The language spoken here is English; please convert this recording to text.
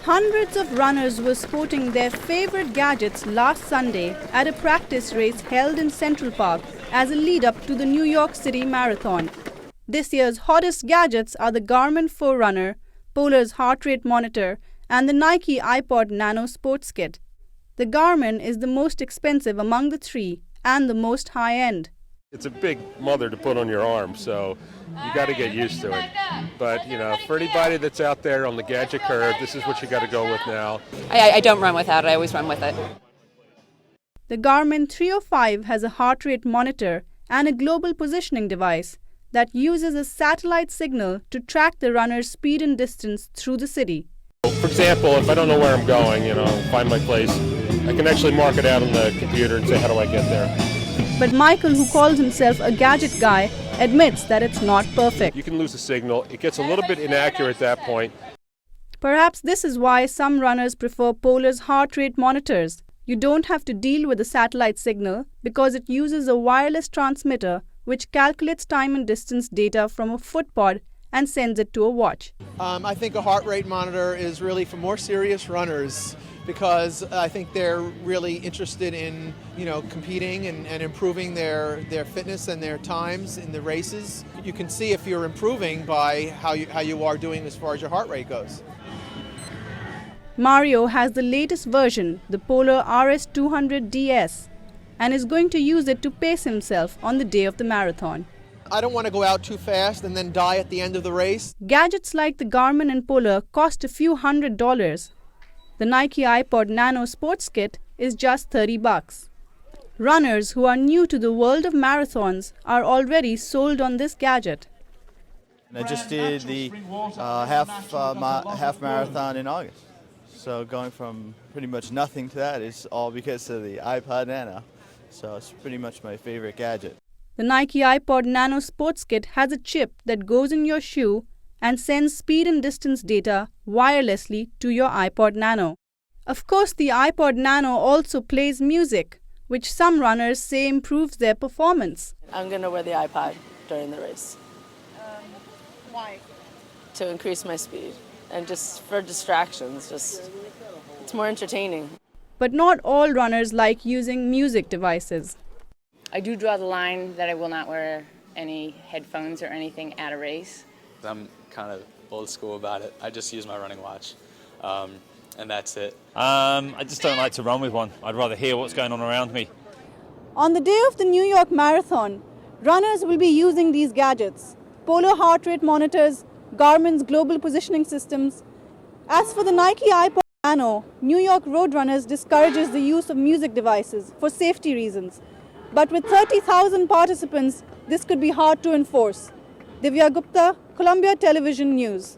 Hundreds of runners were sporting their favorite gadgets last Sunday at a practice race held in Central Park as a lead-up to the New York City Marathon. This year's hottest gadgets are the Garmin Forerunner, Polar's heart rate monitor, and the Nike iPod Nano sports kit. The Garmin is the most expensive among the three and the most high-end. It's a big mother to put on your arm, so you got to get used to it. But, for anybody that's out there on the gadget curve, this is what you got to go with now. I don't run without it. I always run with it. The Garmin 305 has a heart rate monitor and a global positioning device that uses a satellite signal to track the runner's speed and distance through the city. For example, if I don't know where I'm going, find my place, I can actually mark it out on the computer and say, how do I get there? But Michael, who calls himself a gadget guy, admits that it's not perfect. You can lose the signal. It gets a little bit inaccurate at that point. Perhaps this is why some runners prefer Polar's heart rate monitors. You don't have to deal with the satellite signal because it uses a wireless transmitter which calculates time and distance data from a footpod and sends it to a watch. I think a heart rate monitor is really for more serious runners because I think they're really interested in, competing and improving their fitness and their times in the races. You can see if you're improving by how you are doing as far as your heart rate goes. Mario has the latest version, the Polar RS200DS, and is going to use it to pace himself on the day of the marathon. I don't want to go out too fast and then die at the end of the race. Gadgets like the Garmin and Polar cost a few $100s. The Nike iPod Nano sports kit is just $30. Runners who are new to the world of marathons are already sold on this gadget. I just did the half marathon in August. So going from pretty much nothing to that is all because of the iPod Nano. So it's pretty much my favorite gadget. The Nike iPod Nano sports kit has a chip that goes in your shoe and sends speed and distance data wirelessly to your iPod Nano. Of course, the iPod Nano also plays music, which some runners say improves their performance. I'm going to wear the iPod during the race. Why? To increase my speed and just for distractions. It's more entertaining. But not all runners like using music devices. I do draw the line that I will not wear any headphones or anything at a race. I'm kind of old school about it. I just use my running watch, and that's it. I just don't like to run with one. I'd rather hear what's going on around me. On the day of the New York Marathon, runners will be using these gadgets: Polar heart rate monitors, Garmin's global positioning systems. As for the Nike iPod Nano, New York Roadrunners discourages the use of music devices for safety reasons. But with 30,000 participants, this could be hard to enforce. Divya Gupta, Columbia Television News.